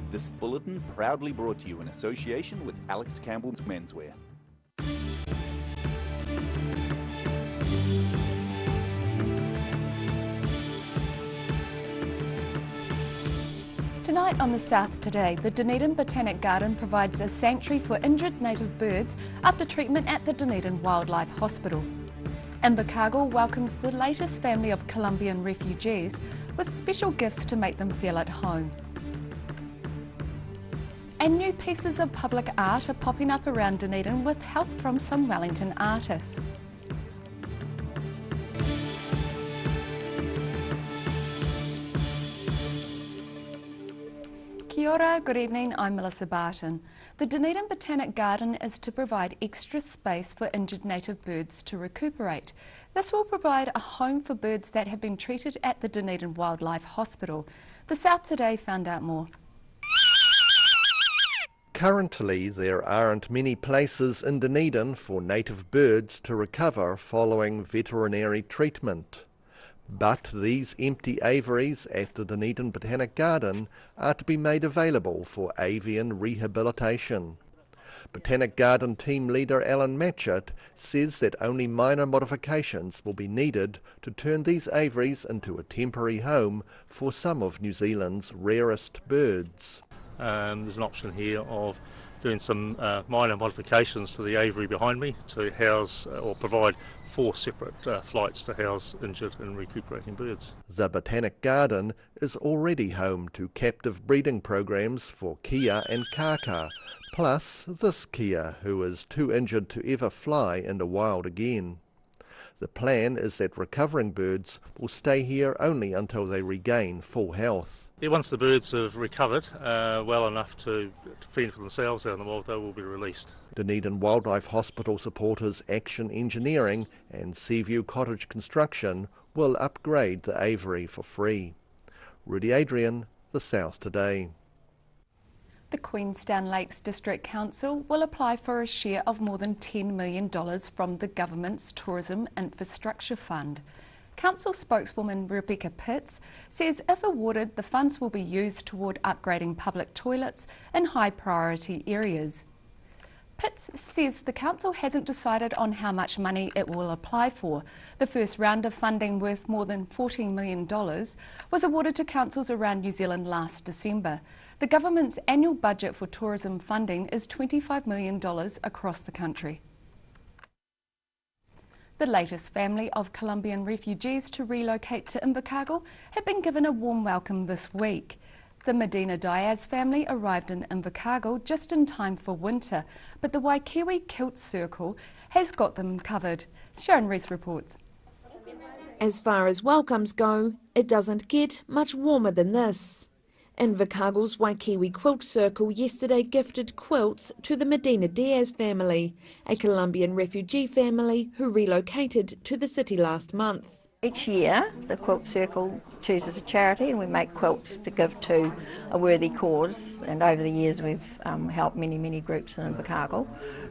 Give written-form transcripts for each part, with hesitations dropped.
This bulletin proudly brought to you in association with Alex Campbell's Menswear. Tonight on The South Today, the Dunedin Botanic Garden provides a sanctuary for injured native birds after treatment at the Dunedin Wildlife Hospital. Invercargill welcomes the latest family of Colombian refugees with special gifts to make them feel at home. And new pieces of public art are popping up around Dunedin with help from some Wellington artists. Kia ora, good evening, I'm Melissa Barton. The Dunedin Botanic Garden is to provide extra space for injured native birds to recuperate. This will provide a home for birds that have been treated at the Dunedin Wildlife Hospital. The South Today found out more. Currently, there aren't many places in Dunedin for native birds to recover following veterinary treatment. But these empty aviaries at the Dunedin Botanic Garden are to be made available for avian rehabilitation. Botanic Garden team leader Alan Matchett says that only minor modifications will be needed to turn these aviaries into a temporary home for some of New Zealand's rarest birds. There's an option here of doing some minor modifications to the aviary behind me to house or provide 4 separate flights to house injured and recuperating birds. The Botanic Garden is already home to captive breeding programs for kea and kaka, plus this kea who is too injured to ever fly in the wild again. The plan is that recovering birds will stay here only until they regain full health. Yeah, once the birds have recovered well enough to fend for themselves out in the wild, they will be released. Dunedin Wildlife Hospital supporters Action Engineering and Seaview Cottage Construction will upgrade the aviary for free. Rudy Adrian, The South Today. The Queenstown Lakes District Council will apply for a share of more than $10 million from the government's Tourism Infrastructure Fund. Council spokeswoman Rebecca Pitts says if awarded, the funds will be used toward upgrading public toilets in high priority areas. Pitts says the council hasn't decided on how much money it will apply for. The first round of funding worth more than $14 million was awarded to councils around New Zealand last December. The government's annual budget for tourism funding is $25 million across the country. The latest family of Colombian refugees to relocate to Invercargill have been given a warm welcome this week. The Medina Diaz family arrived in Invercargill just in time for winter, but the Waikiwi Kilt Circle has got them covered. Sharon Rees reports. As far as welcomes go, it doesn't get much warmer than this. Invercargill's Waikiwi Quilt Circle yesterday gifted quilts to the Medina Diaz family, a Colombian refugee family who relocated to the city last month. Each year the Quilt Circle chooses a charity and we make quilts to give to a worthy cause, and over the years we've helped many groups in Invercargill.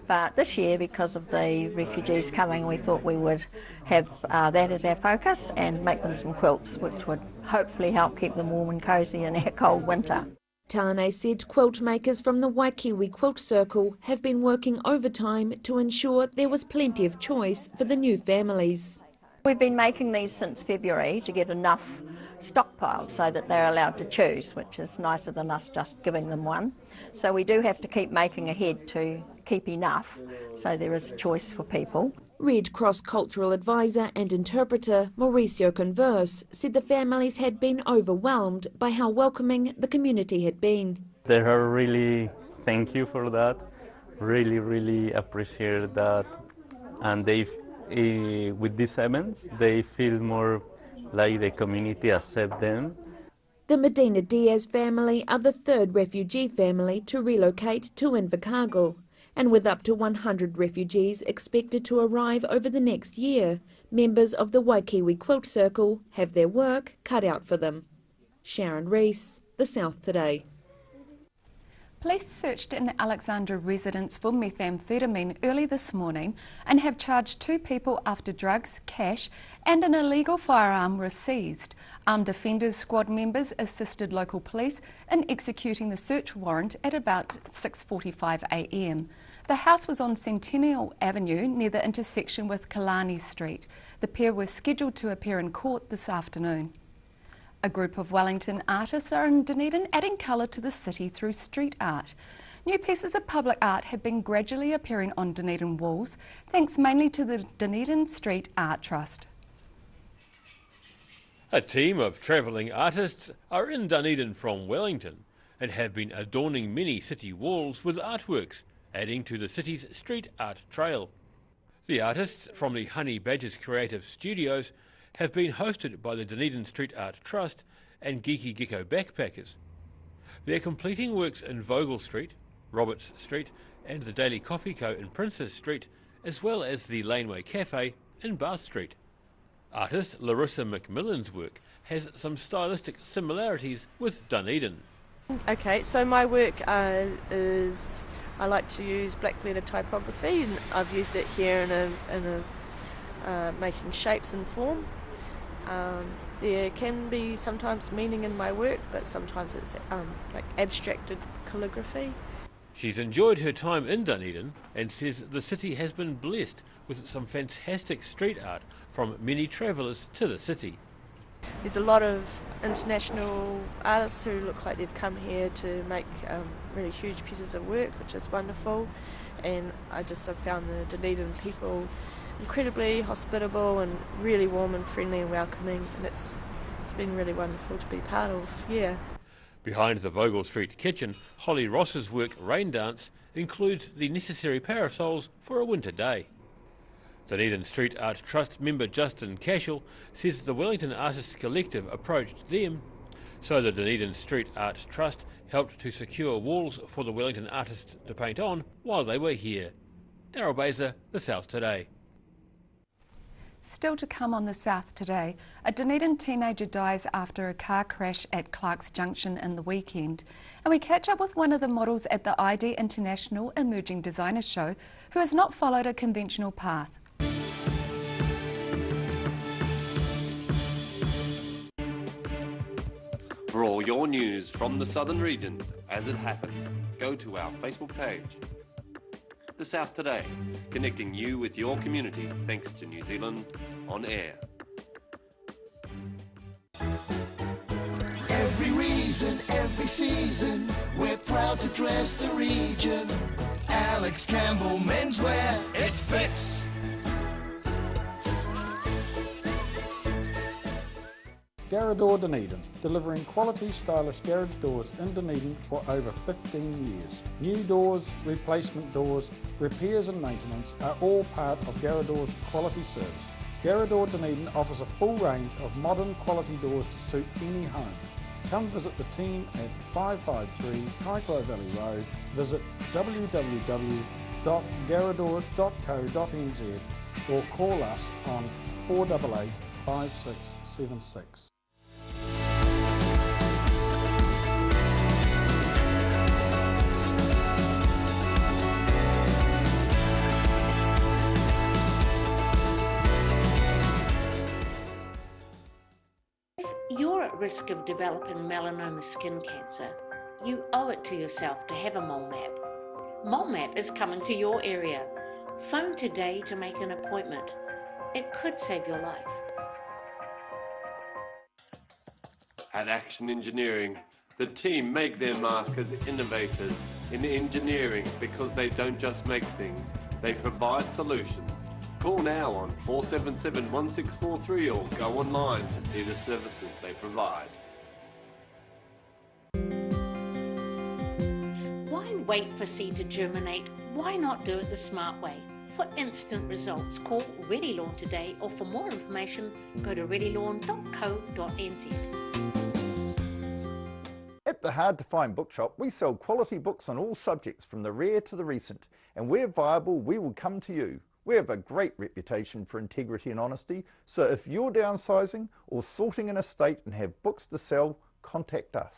But this year, because of the refugees coming, we thought we would have that as our focus and make them some quilts which would hopefully help keep them warm and cosy in our cold winter. Tane said quilt makers from the Waikiwi Quilt Circle have been working overtime to ensure there was plenty of choice for the new families. We've been making these since February to get enough stockpiled so that they're allowed to choose, which is nicer than us just giving them one. So we do have to keep making ahead to keep enough, so there is a choice for people. Red Cross cultural advisor and interpreter Mauricio Converse said the families had been overwhelmed by how welcoming the community had been. They are really thank you for that, really appreciate that, and they with these events they feel more like the community accept them. The Medina Diaz family are the third refugee family to relocate to Invercargill, and with up to 100 refugees expected to arrive over the next year, members of the Waikiwi Quilt Circle have their work cut out for them. Sharon Rees, The South Today. Police searched an Alexandra residence for methamphetamine early this morning and have charged 2 people after drugs, cash and an illegal firearm were seized. Armed Defenders Squad members assisted local police in executing the search warrant at about 6:45 a.m. The house was on Centennial Avenue near the intersection with Killarney Street. The pair were scheduled to appear in court this afternoon. A group of Wellington artists are in Dunedin adding colour to the city through street art. New pieces of public art have been gradually appearing on Dunedin walls, thanks mainly to the Dunedin Street Art Trust. A team of travelling artists are in Dunedin from Wellington and have been adorning many city walls with artworks, adding to the city's street art trail. The artists from the Honey Badgers Creative Studios have been hosted by the Dunedin Street Art Trust and Geeky Gecko Backpackers. They're completing works in Vogel Street, Roberts Street and the Daily Coffee Co in Princess Street, as well as the Laneway Cafe in Bath Street. Artist Larissa McMillan's work has some stylistic similarities with Dunedin. Okay, so my work is I like to use black letter typography, and I've used it here in making shapes and form. There can be sometimes meaning in my work, but sometimes it's like abstracted calligraphy. She's enjoyed her time in Dunedin and says the city has been blessed with some fantastic street art from many travellers to the city. There's a lot of international artists who look like they've come here to make really huge pieces of work, which is wonderful. And I've found the Dunedin people incredibly hospitable and really warm and friendly and welcoming, and it's been really wonderful to be part of, yeah. Behind the Vogel Street kitchen, Holly Ross's work Rain Dance includes the necessary parasols for a winter day. Dunedin Street Art Trust member Justin Cashel says the Wellington Artists Collective approached them, so the Dunedin Street Art Trust helped to secure walls for the Wellington artists to paint on while they were here. Daryl Baser, The South Today. Still to come on The South Today, a Dunedin teenager dies after a car crash at Clark's Junction in the weekend. And we catch up with one of the models at the ID International Emerging Designer Show who has not followed a conventional path. For all your news from the southern regions as it happens, go to our Facebook page. The South Today, connecting you with your community thanks to New Zealand On Air. Every reason, every season, we're proud to dress the region. Alex Campbell Menswear, it fits. Garrador Dunedin, delivering quality stylish garage doors in Dunedin for over 15 years. New doors, replacement doors, repairs and maintenance are all part of Garrador's quality service. Garrador Dunedin offers a full range of modern quality doors to suit any home. Come visit the team at 553 Kaikoai Valley Road. Visit www.garrador.co.nz or call us on 488 5676. You're at risk of developing melanoma skin cancer. You owe it to yourself to have a mole map. Mole map is coming to your area. Phone today to make an appointment. It could save your life. At Action Engineering, the team make their mark as innovators in engineering because they don't just make things, they provide solutions. Call now on 477-1643 or go online to see the services they provide. Why wait for seed to germinate? Why not do it the smart way? For instant results, call Ready Lawn today, or for more information, go to readylawn.co.nz. At the Hard to Find Bookshop, we sell quality books on all subjects from the rare to the recent, and where viable, we will come to you. We have a great reputation for integrity and honesty, so if you're downsizing or sorting an estate and have books to sell, contact us.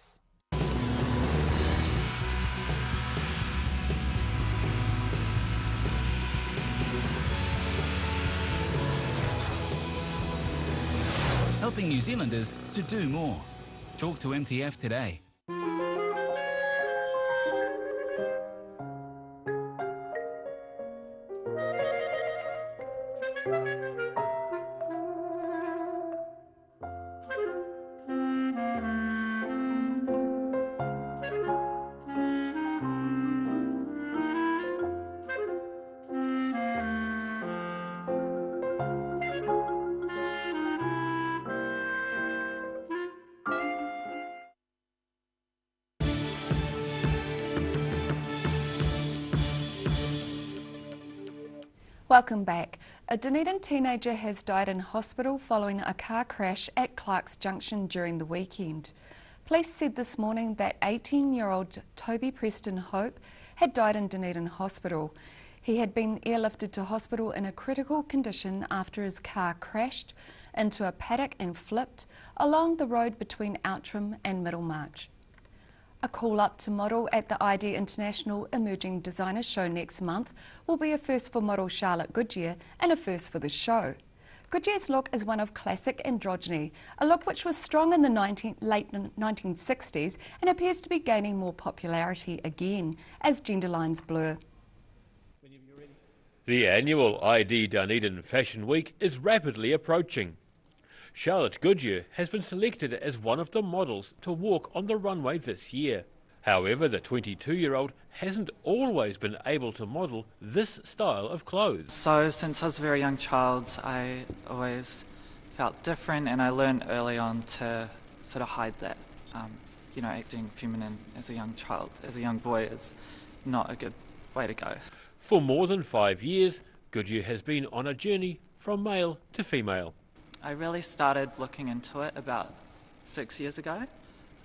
helping New Zealanders to do more. Talk to MTF today. Welcome back. A Dunedin teenager has died in hospital following a car crash at Clark's Junction during the weekend. Police said this morning that 18-year-old Toby Preston Hope had died in Dunedin Hospital. He had been airlifted to hospital in a critical condition after his car crashed into a paddock and flipped along the road between Outram and Middlemarch. A call-up to model at the ID International Emerging Designer Show next month will be a first for model Charlotte Goodyear and a first for the show. Goodyear's look is one of classic androgyny, a look which was strong in the late 1960s and appears to be gaining more popularity again as gender lines blur. The annual ID Dunedin Fashion Week is rapidly approaching. Charlotte Goodyear has been selected as one of the models to walk on the runway this year. However, the 22-year-old hasn't always been able to model this style of clothes. So since I was a very young child, I always felt different, and I learned early on to sort of hide that. Acting feminine as a young child, as a young boy, is not a good way to go. For more than 5 years, Goodyear has been on a journey from male to female. I really started looking into it about 6 years ago,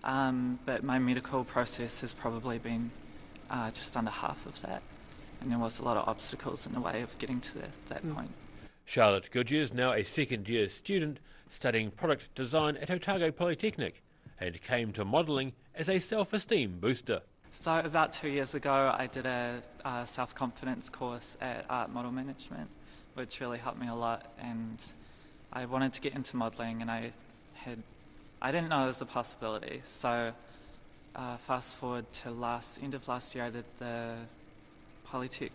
but my medical process has probably been just under half of that, and there was a lot of obstacles in the way of getting to that point. Charlotte Goodyear is now a second-year student studying product design at Otago Polytechnic and came to modelling as a self-esteem booster. So about 2 years ago, I did a self-confidence course at Art Model Management, which really helped me a lot, and I wanted to get into modelling, and I didn't know it was a possibility. So fast forward to end of last year, I did the Polytech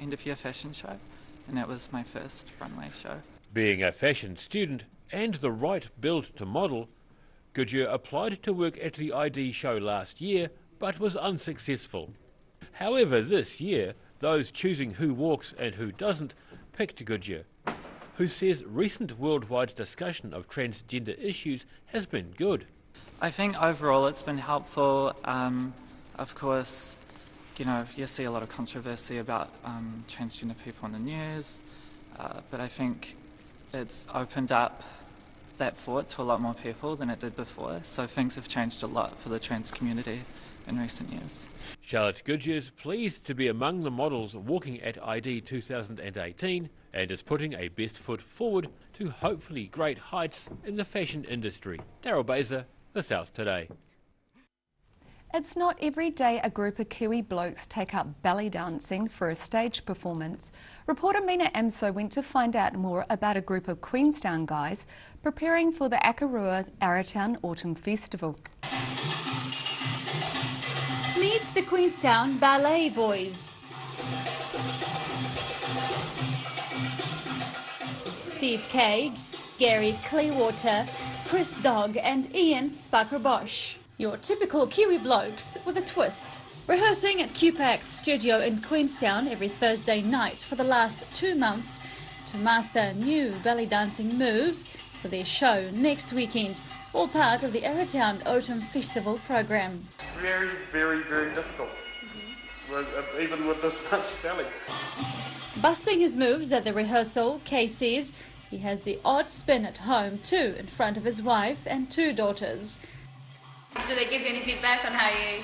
end of year fashion show, and that was my first runway show. Being a fashion student and the right build to model, Goodyear applied to work at the ID show last year, but was unsuccessful. However, this year, those choosing who walks and who doesn't picked Goodyear, who says recent worldwide discussion of transgender issues has been good. I think overall it's been helpful. Of course, you see a lot of controversy about transgender people in the news, but I think it's opened up that thought to a lot more people than it did before, so things have changed a lot for the trans community in recent years. Charlotte Goodyear is pleased to be among the models walking at ID 2018 and is putting a best foot forward to hopefully great heights in the fashion industry. Daryl Baser, The South Today. It's not every day a group of Kiwi blokes take up belly dancing for a stage performance. Reporter Mina Amso went to find out more about a group of Queenstown guys preparing for the Akarua Arrowtown Autumn Festival. Meet the Queenstown Ballet Boys. Steve Kay, Gary Clearwater, Chris Dogg and Ian Sparker Bosch. Your typical Kiwi blokes with a twist. Rehearsing at QPACT Studio in Queenstown every Thursday night for the last 2 months to master new belly dancing moves for their show next weekend, all part of the Arrowtown Autumn Festival program. Very, very, very difficult, even with this much belly. Busting his moves at the rehearsal, Kay says he has the odd spin at home too in front of his wife and 2 daughters. Do they give you any feedback on how you're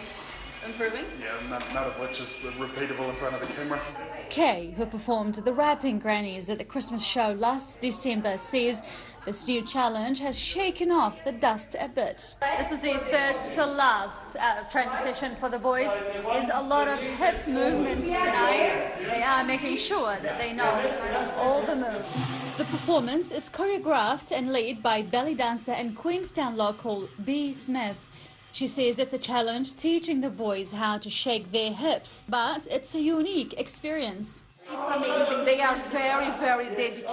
improving? Yeah, none of which is repeatable in front of the camera. Kay, who performed the Rapping Grannies at the Christmas show last December, says this new challenge has shaken off the dust a bit. This is the third to last training session for the boys. There's a lot of hip movements tonight. They are making sure that they know all the moves. The performance is choreographed and led by belly dancer and Queenstown local B. Smith. She says it's a challenge teaching the boys how to shake their hips, but it's a unique experience. It's amazing. They are very, very dedicated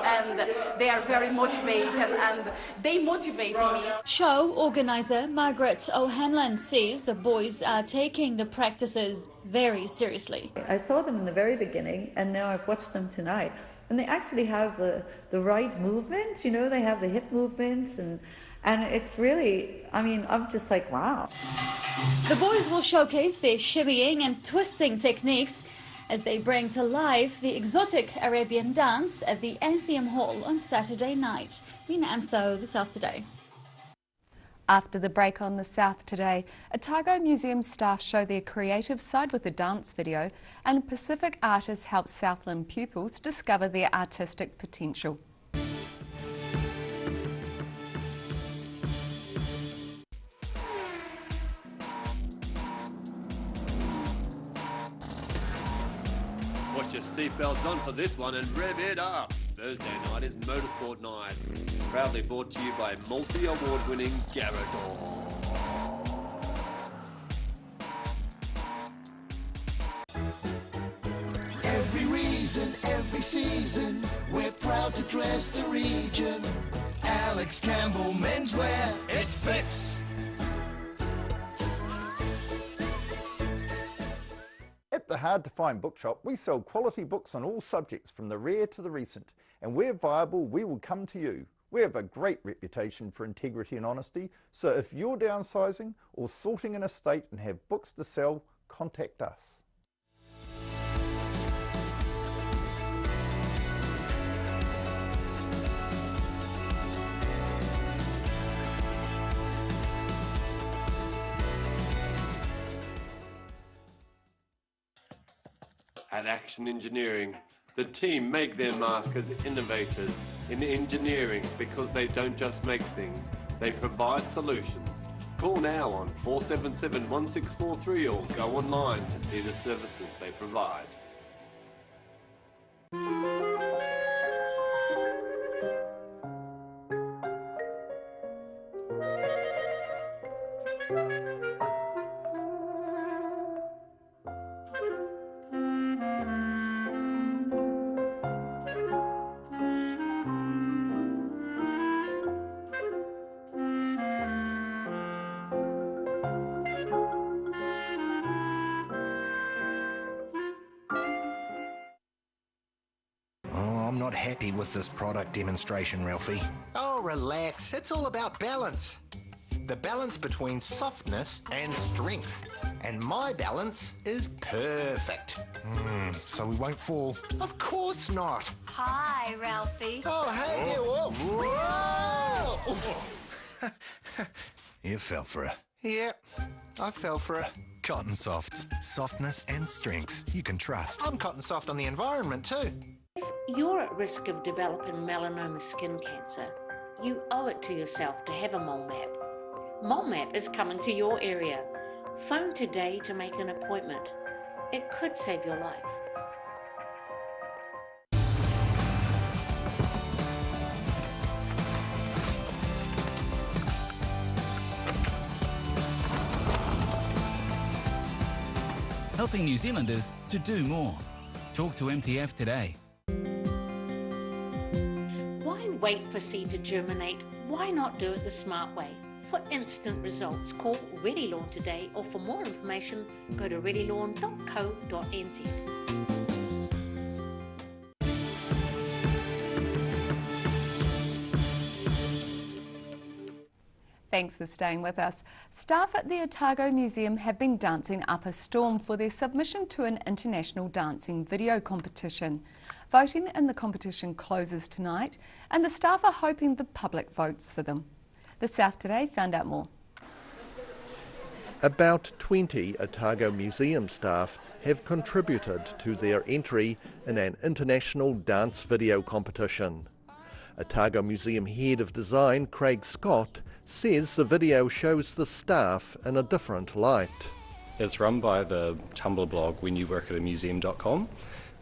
and they are very motivated and they motivate me. Show organizer Margaret O'Hanlon says the boys are taking the practices very seriously. I saw them in the very beginning and now I've watched them tonight. And they actually have the right movements, you know, they have the hip movements and it's really, I mean, I'm just like, wow. The boys will showcase their shimmying and twisting techniques as they bring to life the exotic Arabian dance at the Anthem Hall on Saturday night. Mina Amso, The South Today. After the break on The South Today, Otago Museum staff show their creative side with a dance video, and Pacific artists help Southland pupils discover their artistic potential. Put your seatbelts on for this one and rev it up. Thursday night is Motorsport Night. Proudly brought to you by multi-award-winning Garador. Every reason, every season, we're proud to dress the region. Alex Campbell Menswear, it fits. At the Hard to Find Bookshop, we sell quality books on all subjects from the rare to the recent, and where viable, we will come to you. We have a great reputation for integrity and honesty, so if you're downsizing or sorting an estate and have books to sell, contact us. At Action Engineering, the team make their mark as innovators in engineering because they don't just make things, they provide solutions. Call now on 477-1643 or go online to see the services they provide. I'm not happy with this product demonstration, Ralphie. Oh, relax. It's all about balance. The balance between softness and strength. And my balance is perfect. So we won't fall? Of course not. Hi, Ralphie. Oh, hey there. Whoa. Whoa. You fell for it. Yep, I fell for it. Cotton Softs. Softness and strength you can trust. I'm cotton soft on the environment too. If you're at risk of developing melanoma skin cancer, you owe it to yourself to have a mole map. Mole map is coming to your area. Phone today to make an appointment. It could save your life. Helping New Zealanders to do more. Talk to MTF today. Why wait for seed to germinate? Why not do it the smart way? For instant results, call Ready Lawn today, or for more information, go to readylawn.co.nz. Thanks for staying with us. Staff at the Otago Museum have been dancing up a storm for their submission to an international dancing video competition. Voting in the competition closes tonight, and the staff are hoping the public votes for them. The South Today found out more. About 20 Otago Museum staff have contributed to their entry in an international dance video competition. Otago Museum Head of Design Craig Scott says the video shows the staff in a different light. It's run by the Tumblr blog whenyoworkatamuseum.com,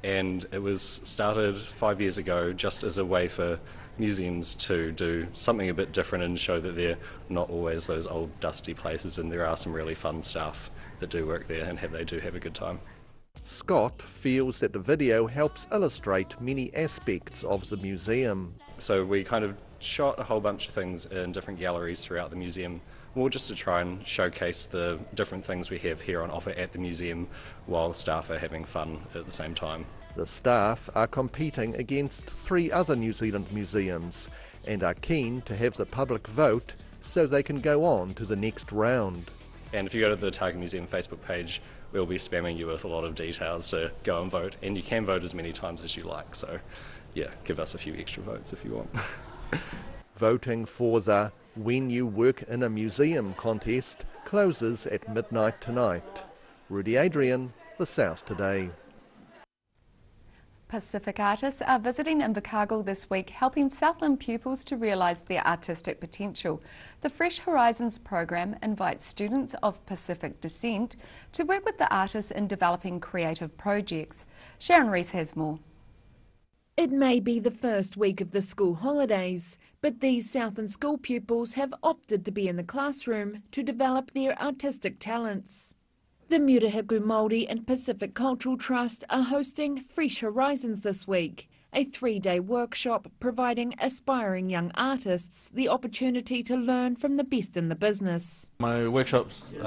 and it was started 5 years ago just as a way for museums to do something a bit different and show that they're not always those old dusty places, and there are some really fun staff that do work there and they do have a good time. Scott feels that the video helps illustrate many aspects of the museum. So we kind of shot a whole bunch of things in different galleries throughout the museum, more just to try and showcase the different things we have here on offer at the museum while staff are having fun at the same time. The staff are competing against 3 other New Zealand museums and are keen to have the public vote so they can go on to the next round. And if you go to the Otago Museum Facebook page, we'll be spamming you with a lot of details to go and vote, and you can vote as many times as you like, so yeah, give us a few extra votes if you want. Voting for the When You Work in a Museum contest closes at midnight tonight. Rudy Adrian, The South Today. Pacific artists are visiting Invercargill this week, helping Southland pupils to realise their artistic potential. The Fresh Horizons program invites students of Pacific descent to work with the artists in developing creative projects. Sharon Rees has more. It may be the first week of the school holidays, but these Southland school pupils have opted to be in the classroom to develop their artistic talents. The Murihiku Māori and Pacific Cultural Trust are hosting Fresh Horizons this week, a 3-day workshop providing aspiring young artists the opportunity to learn from the best in the business. My workshops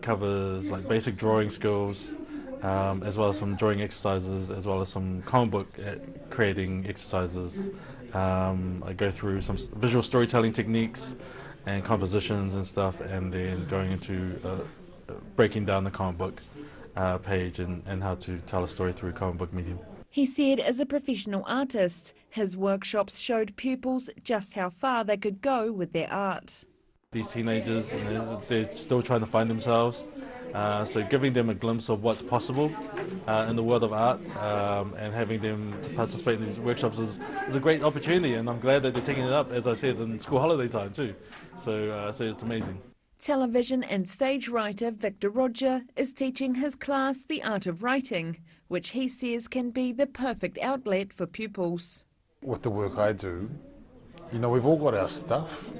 covers like basic drawing skills, as well as some drawing exercises, as well as some comic book creating exercises. I go through some visual storytelling techniques and compositions and stuff, and then going into breaking down the comic book page and how to tell a story through comic book medium. He said as a professional artist, his workshops showed pupils just how far they could go with their art. These teenagers, they're still trying to find themselves, so giving them a glimpse of what's possible in the world of art and having them to participate in these workshops is a great opportunity, and I'm glad that they're taking it up, as I said, in school holiday time too. So it's amazing. Television and stage writer Victor Roger is teaching his class the art of writing, which he says can be the perfect outlet for pupils. With the work I do, we've all got our stuff,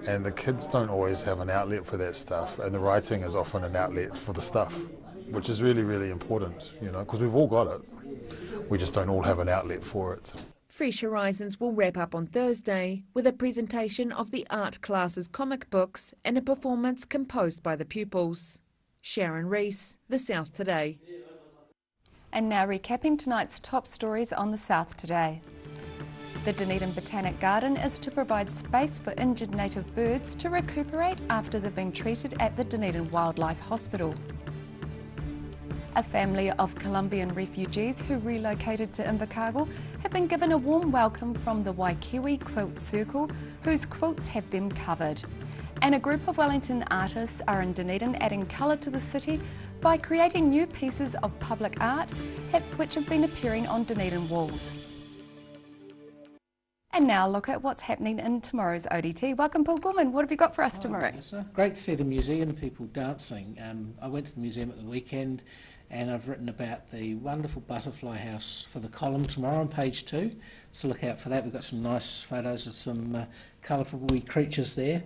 and the kids don't always have an outlet for that stuff, and the writing is often an outlet for the stuff, which is really, really important, because we've all got it. We just don't all have an outlet for it. Fresh Horizons will wrap up on Thursday with a presentation of the art class's comic books and a performance composed by the pupils. Sharon Rees, The South Today. And now recapping tonight's top stories on The South Today. The Dunedin Botanic Garden is to provide space for injured native birds to recuperate after they've been treated at the Dunedin Wildlife Hospital. A family of Colombian refugees who relocated to Invercargill have been given a warm welcome from the Waikiwi Quilt Circle, whose quilts have them covered. And a group of Wellington artists are in Dunedin adding colour to the city by creating new pieces of public art which have been appearing on Dunedin walls. And now look at what's happening in tomorrow's ODT. Welcome, Paul Gorman. What have you got for us tomorrow? Great set of museum people dancing. I went to the museum at the weekend, and I've written about the wonderful butterfly house for the column tomorrow on page 2. So look out for that. We've got some nice photos of some colourful wee creatures there.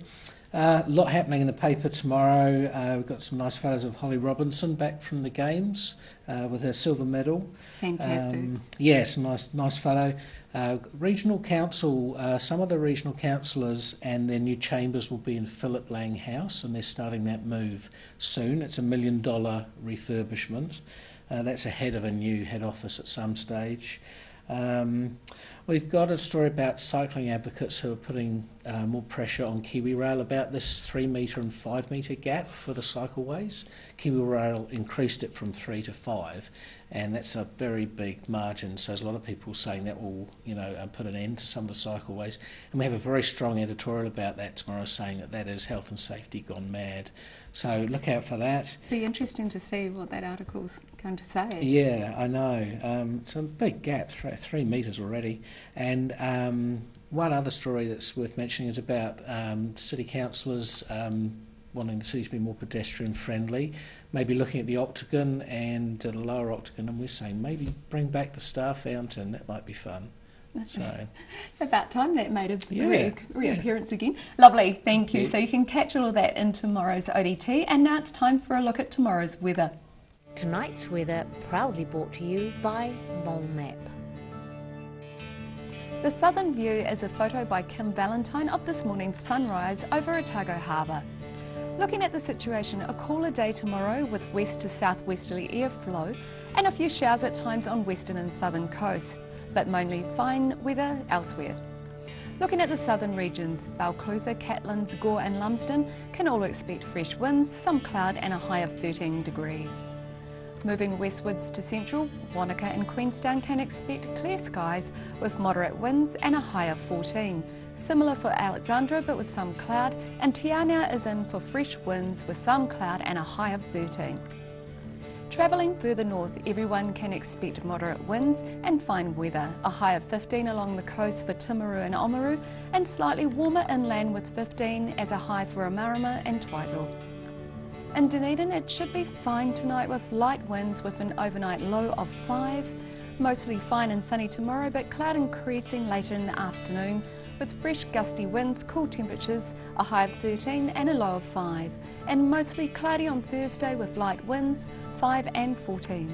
A lot happening in the paper tomorrow. We've got some nice photos of Holly Robinson back from the Games with her silver medal. Fantastic. Yes, nice photo. Regional Council, some of the regional councillors and their new chambers will be in Philip Lang House, and they're starting that move soon. It's $1 million refurbishment. That's ahead of a new head office at some stage. We've got a story about cycling advocates who are putting more pressure on KiwiRail about this 3 metre and 5 metre gap for the cycleways. KiwiRail increased it from 3 to 5, and that's a very big margin. So there's a lot of people saying that will, put an end to some of the cycleways. And we have a very strong editorial about that tomorrow, saying that that is health and safety gone mad. So look out for that. Be interesting to see what that article's going to say. Yeah, I know. It's a big gap, 3 metres already. And one other story that's worth mentioning is about city councillors wanting the city to be more pedestrian friendly, maybe looking at the Octagon and the lower Octagon, and we're saying maybe bring back the Star Fountain. That might be fun. So about time that made a Yeah, reappearance again. Lovely, thank you. So you can catch all of that in tomorrow's ODT, and now it's time for a look at tomorrow's weather. Tonight's weather proudly brought to you by Mole Map. The southern view is a photo by Kim Valentine of this morning's sunrise over Otago Harbour. Looking at the situation, a cooler day tomorrow with west to southwesterly airflow and a few showers at times on western and southern coasts, but mainly fine weather elsewhere. Looking at the southern regions, Balclutha, Catlins, Gore and Lumsden can all expect fresh winds, some cloud and a high of 13 degrees. Moving westwards to central, Wanaka and Queenstown can expect clear skies with moderate winds and a high of 14. Similar for Alexandra but with some cloud, and Te Anau is in for fresh winds with some cloud and a high of 13. Travelling further north, everyone can expect moderate winds and fine weather, a high of 15 along the coast for Timaru and Oamaru, and slightly warmer inland with 15 as a high for Amarama and Twizel. In Dunedin, it should be fine tonight with light winds with an overnight low of 5. Mostly fine and sunny tomorrow, but cloud increasing later in the afternoon with fresh gusty winds, cool temperatures, a high of 13 and a low of 5. And mostly cloudy on Thursday with light winds, 5 and 14.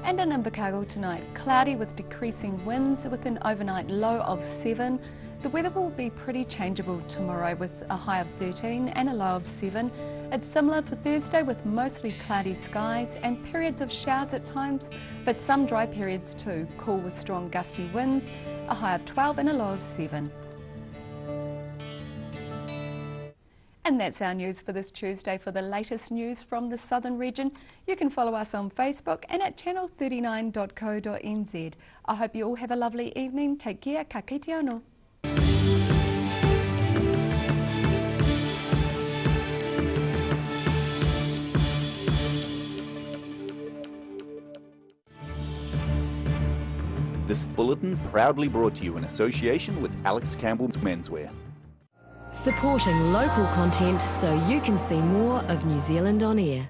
And in Invercargill tonight, cloudy with decreasing winds with an overnight low of 7. The weather will be pretty changeable tomorrow with a high of 13 and a low of 7. It's similar for Thursday with mostly cloudy skies and periods of showers at times, but some dry periods too, cool with strong gusty winds, a high of 12 and a low of 7. And that's our news for this Tuesday. For the latest news from the southern region, you can follow us on Facebook and at channel39.co.nz. I hope you all have a lovely evening. Take care, ka kite anō. This bulletin proudly brought to you in association with Alex Campbell's Menswear. Supporting local content so you can see more of New Zealand on air.